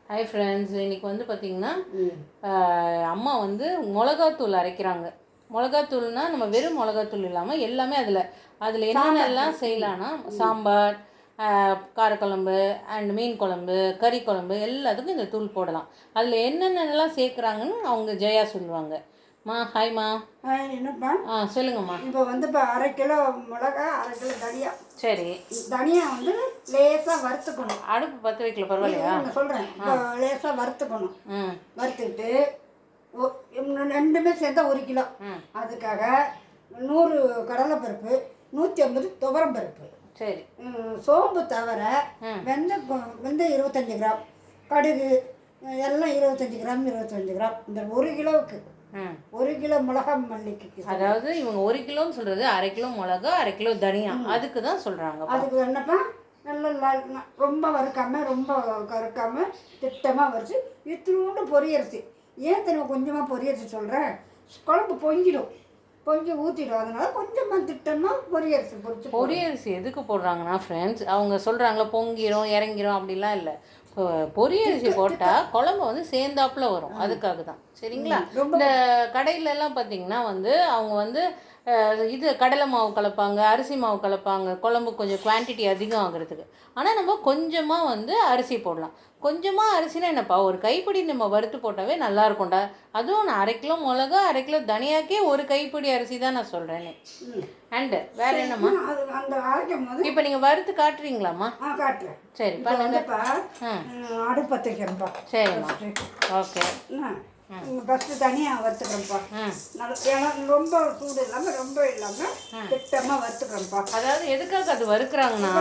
Hi friends, இன்றைக்கி வந்து பார்த்திங்கன்னா அம்மா வந்து மிளகாத்தூள் அரைக்கிறாங்க. மிளகாத்தூள்னால் நம்ம வெறும் மிளகாத்தூள் இல்லாமல் எல்லாமே அதில் என்னென்னலாம் செய்யலான்னா சாம்பார், காரக்குழம்பு அண்ட் மீன் குழம்பு, கறி குழம்பு எல்லாத்துக்கும் இந்த தூள் போடலாம். அதில் என்னென்னலாம் சேர்க்குறாங்கன்னு அவங்க ஜெயா சொல்லுவாங்க. ஹாய்மா. என்னப்பா? சொல்லுங்கம்மா. இப்போ வந்து இப்போ 1/2 கிலோ மிளகா, 1/2 கிலோ தனியா. சரி. தனியா வந்து லேசாக வறுத்துக்கணும். அடுப்பு பற்ற வைக்கல, பரவாயில்லையா? நான் சொல்கிறேன். இப்போ லேசாக வறுத்துக்கணும். வறுத்துக்கிட்டு ரெண்டுமே சேர்த்தா 1 கிலோ. அதுக்காக 100 கடலைப்பருப்பு, 150 துவரம் பருப்பு. சரி. சோம்பு தவிர வெந்தயம் 25 கிராம், கடுகு எல்லாம் 25 கிராம் 25 கிராம். இந்த 1 கிலோவுக்கு 1 கிலோ மிளகா மல்லிக்கு. அதாவது இவங்க 1 கிலோன்னு சொல்கிறது 1/2 கிலோ மிளகா, 1/2 கிலோ தனியா, அதுக்கு தான் சொல்கிறாங்க. அதுக்கு என்னப்பா, நல்லா ரொம்ப வறுக்காமல் ரொம்ப கறுக்காமல் திட்டமாக வறுத்து இத்தினோண்டு பொரியரிசி. ஏன் தெரியும் கொஞ்சமாக பொரியரிசி சொல்கிறேன், குழம்பு பொங்கிடும், பொங்கி ஊற்றிடும். அதனால் கொஞ்சமாக திட்டமாக பொரியரிசி பொரியரிசி எதுக்கு போடுறாங்கன்னா ஃப்ரெண்ட்ஸ், அவங்க சொல்கிறாங்களா பொங்கிடும் இறங்கிடும் அப்படிலாம் இல்லை. பொரியரிசி போட்டால் குழம்பு வந்து சேர்ந்தாப்புல வரும், அதுக்காக தான். சரிங்களா? இந்த கடையிலலாம் பார்த்திங்கன்னா வந்து அவங்க வந்து இது கடலை மாவு கலப்பாங்க, அரிசி மாவு கலப்பாங்க, குழம்பு கொஞ்சம் குவான்டிட்டி அதிகம் ஆகிறதுக்கு. ஆனால் நம்ம கொஞ்சமாக வந்து அரிசி போடலாம். கொஞ்சமாக அரிசினா என்னப்பா, ஒரு கைப்பிடி நம்ம வறுத்து போட்டாவே நல்லா இருக்கும்டா. அதுவும் நான் 1/2 கிலோ மிளகா, 1/2 கிலோ தனியாக்கே ஒரு கைப்பிடி அரிசி தான் நான் சொல்கிறேன்னு. அண்டு வேறு என்னம்மா? இப்போ நீங்கள் வறுத்து காட்டுறீங்களாம்மா? காட்டுறேன். சரி பண்ணுங்கப்பா. அடுப்பு பற்ற வைக்கிறேன்ப்பா. சரிம்மா. ஓகே. ஃபஸ்ட்டு தனியாக வறுத்துக்கிறேன்ப்பா. ஏன்னா ரொம்ப சூடு இல்லாமல் ரொம்ப இல்லாமல் திட்டமாக வறுத்துக்கிறேன்ப்பா. அதாவது எதுக்காக அது வறுக்கிறாங்கன்னா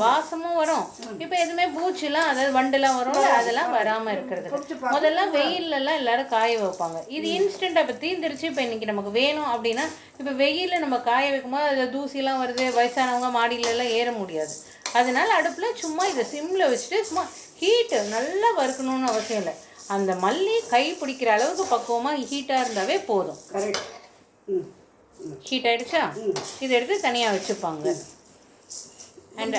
வாசமும் வரும். இப்போ எதுவுமே பூச்சிலாம், அதாவது வண்டுலாம் வரும், அதெல்லாம் வராமல் இருக்கிறது. முதல்ல வெயிலெல்லாம் எல்லாரும் காய வைப்பாங்க. இது இன்ஸ்டண்ட்டாக இப்போ தீந்துருச்சு. இப்போ இன்றைக்கி நமக்கு வேணும் அப்படின்னா இப்போ வெயிலில் நம்ம காய வைக்கும்போது அதில் தூசிலாம் வருது, வயசானவங்க மாடியிலலாம் ஏற முடியாது. அதனால அடுப்பில் சும்மா இதை சிம்மில் வச்சுட்டு சும்மா ஹீட்டு நல்லா வறுக்கணும்னு அவசியம் இல்லை. அந்த மல்லி கை பிடிக்கிற அளவுக்கு பக்குவமாக ஹீட்டாக இருந்தாவே போதும். ஹீட் ஆகிடுச்சா? இதை எடுத்து தனியாக வச்சுப்பாங்க. அண்ட்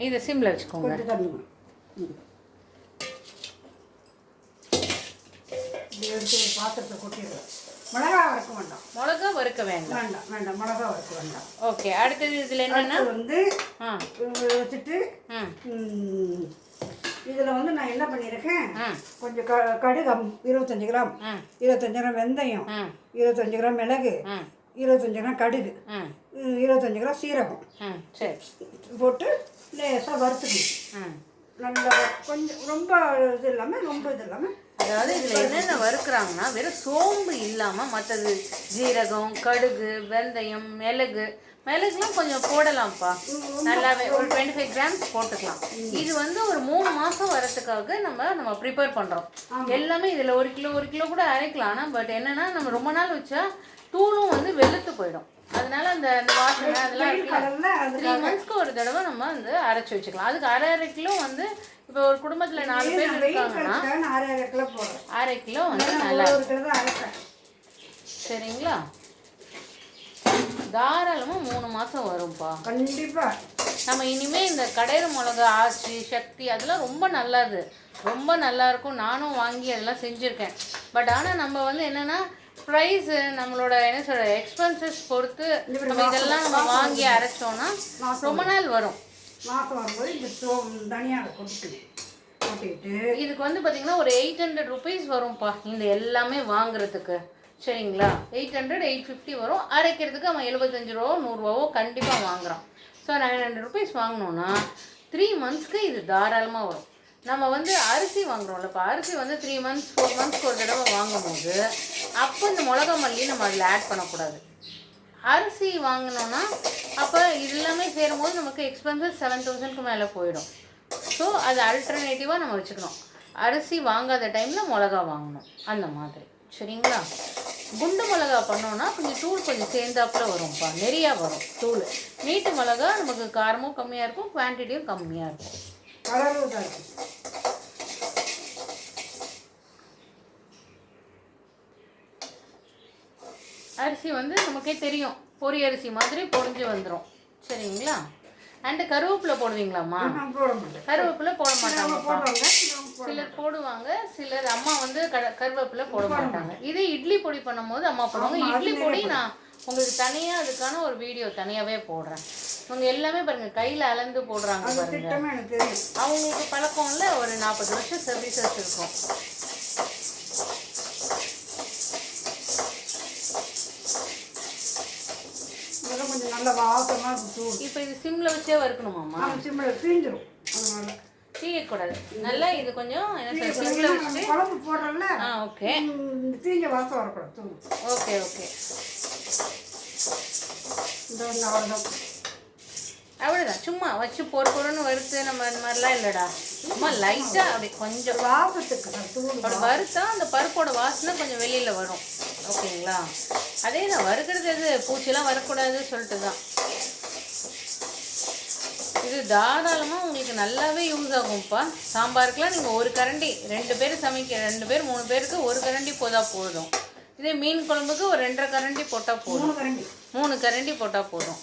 இதை சிம்மில் வச்சுக்கோங்க. பாத்திரத்தை கொட்டிடுறேன். மிளகா வறுக்க வேண்டாம். மிளகா வறுக்க வேண்டாம். வேண்டாம் வேண்டாம் மிளகா வறுக்க வேண்டாம். ஓகே. அடுத்தது இதில் என்னென்னா வந்து வச்சுட்டு இதில் வந்து நான் என்ன பண்ணியிருக்கேன், கொஞ்சம் கடுகு 25 கிராம், 25 கிராம் வெந்தயம், 25 கிராம் மிளகு, 25 கிராம் கடுகு, 25 கிராம் சீரகம் போட்டு லேசாக வறுத்துக்கணும். நல்லா கொஞ்சம் ரொம்ப இது இல்லாமல் ரொம்ப இது இல்லாமல். அதாவது இதில் என்னென்ன வறுக்கிறாங்கன்னா வெறும் சோம்பு இல்லாமல் மற்றது ஜீரகம், கடுகு, வெந்தயம், மிளகுலாம் கொஞ்சம் போடலாம்ப்பா. நல்லாவே ஒரு 25 கிராம்ஸ் போட்டுக்கலாம். இது வந்து ஒரு 3 மாதம் வரத்துக்காக நம்ம ப்ரிப்பேர் பண்ணுறோம். எல்லாமே இதில் 1 கிலோ கூட அரைக்கலாம். ஆனால் பட் என்னென்னா நம்ம ரொம்ப நாள் வச்சா தூளும் வந்து வெளுத்து போயிடும். அதனால அந்த வாசனை அதெல்லாம் 3 மந்த்ஸ்க்கு ஒரு தடவை நம்ம வந்து அரைச்சி வச்சுக்கலாம். அதுக்கு 1/2 கிலோ வந்து இப்போ ஒரு குடும்பத்தில் 4 பேர் இருக்காங்கன்னா 1/2 கிலோ வந்து நல்லா சரிங்களா? தாராளமாக 3 மாதம் வரும்ப்பா. கண்டிப்பாக. நம்ம இனிமேல் இந்த கடையிற மிளகா ஆச்சி சக்தி அதெல்லாம் ரொம்ப நல்லது, ரொம்ப நல்லாயிருக்கும். நானும் வாங்கி அதெல்லாம் செஞ்சுருக்கேன். பட் ஆனால் நம்ம வந்து என்னென்னா ப்ரைஸு நம்மளோட என்ன சொல்கிற எக்ஸ்பென்சஸ் பொறுத்து நம்ம இதெல்லாம் நம்ம வாங்கி அரைச்சோன்னா ரொம்ப நாள் வரும். மாதம் வரும்போது இந்த தனியாக கொட்டிட்டு இதுக்கு வந்து பார்த்திங்கன்னா ஒரு 800 ருபீஸ் வரும்ப்பா இந்த எல்லாமே வாங்குறதுக்கு. சரிங்களா? 800 850 வரும். அரைக்கிறதுக்கு அவன் 75 ரூபாவோ 100 ரூபாவோ கண்டிப்பாக வாங்குகிறான். ஸோ 900 ருபீஸ் வாங்கினோன்னா 3 மந்த்ஸ்க்கு இது தாராளமாக வரும். நம்ம வந்து அரிசி வாங்குகிறோம்ல, இப்போ அரிசி வந்து 3 மந்த்ஸ் 4 மந்த்ஸ்க்கு ஒரு தடவை வாங்கும்போது அப்போ இந்த மிளகா மல்லி நம்ம அதில் ஆட் பண்ணக்கூடாது. அரிசி வாங்கினோன்னா அப்போ இது எல்லாமே சேரும்போது நமக்கு எக்ஸ்பென்சஸ் 7000க்கு மேலே போயிடும். ஸோ அது அல்டர்னேட்டிவாக நம்ம வச்சுக்கணும். அரிசி வாங்காத டைமில் மிளகா வாங்கணும், அந்த மாதிரி. சரிங்களா? குண்டு மிளகா பண்ணோன்னா கொஞ்சம் தூள் கொஞ்சம் சேர்ந்தாப்புல வரும்ப்பா, நிறையா வரும் தூள். நீட்டு மிளகா நமக்கு காரமும் கம்மியாக இருக்கும், குவான்டிட்டியும் கம்மியாக இருக்கும். அரிசி வந்து நமக்கே தெரியும் பொரி அரிசி மாதிரி பொரிஞ்சு வந்துடும். சரிங்களா? அண்டு கருவேப்பிலை போடுவீங்களாம்மா? போட மாட்டேன். கருவேப்பிலை போட மாட்டாங்கப்பா. போடுவாங்க சிலர் போடுவாங்க, சிலர் அம்மா வந்து கருவேப்பிலை போட மாட்டாங்க. இதே இட்லி பொடி பண்ணும்போது அம்மா போடுவாங்க. இட்லி பொடி நான் உங்களுக்கு தனியாக அதுக்கான ஒரு வீடியோ தனியாகவே போடுறேன். அவங்க எல்லாமே பாருங்க கையில் அளந்து போடுறாங்க பாருங்க. அவங்களுக்கு பழக்கம் இல்லை, ஒரு 40 வருஷம் சர்வீசஸ் இருக்கும். கொஞ்சம் நல்ல வாசமாக இருக்கும். இப்போ இது சிம்மில் வச்சே வறுக்கணுமாம்மா? சிம்மில் தீஞ்சிரும், அதனால தீயக்கூடாது. நல்லா இது கொஞ்சம் என்ன சிம்மில் வச்சுட்டு குழம்பு போடுறோம்ல. ஓகே, தீஞ்ச வாசம் வரக்கூடாது. Okay okay. அவ்வளோதான், சும்மா வச்சு பொறுன்னு வறுத்து நம்ம இந்த மாதிரிலாம் இல்லைடா, சும்மா லைட்டாக அப்படி கொஞ்சம் வாசத்துக்கு அப்படி வறுத்தா அந்த பருப்போட வாசனை கொஞ்சம் வெளியில் வரும். ஓகேங்களா? அதே தான் வறுக்கிறது எது பூச்சிலாம் வரக்கூடாது சொல்லிட்டு தான். இது தாராளமாக உங்களுக்கு நல்லாவே யூஸ் ஆகும்ப்பா. சாம்பாருக்குலாம் நீங்கள் ஒரு கரண்டி 2 பேர் 2 பேர் 3 பேருக்கு ஒரு கரண்டி போதும். இதே மீன் குழம்புக்கு ஒரு 2.5 கரண்டி போட்டால் போதும், 3 கரண்டி போட்டால் போதும்.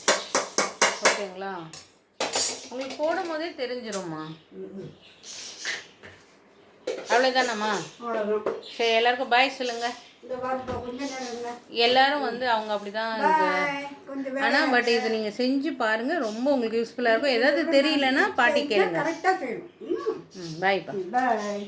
ஓகேங்களா? உங்களுக்கு போடும் போதே தெரிஞ்சிரும்மா. அவ்வளோதானம்மா? சரி, எல்லாருக்கும் பாய் சொல்லுங்க. எல்லாரும் வந்து அவங்க அப்படிதான் இருக்கு. ஆனால் பட் இது நீங்கள் செஞ்சு பாருங்கள், ரொம்ப உங்களுக்கு யூஸ்ஃபுல்லாக இருக்கும். ஏதாவது தெரியலன்னா பாட்டி கேளுங்க. கரெக்டாக செய்யணும். பாய்ப்பா. பாய்.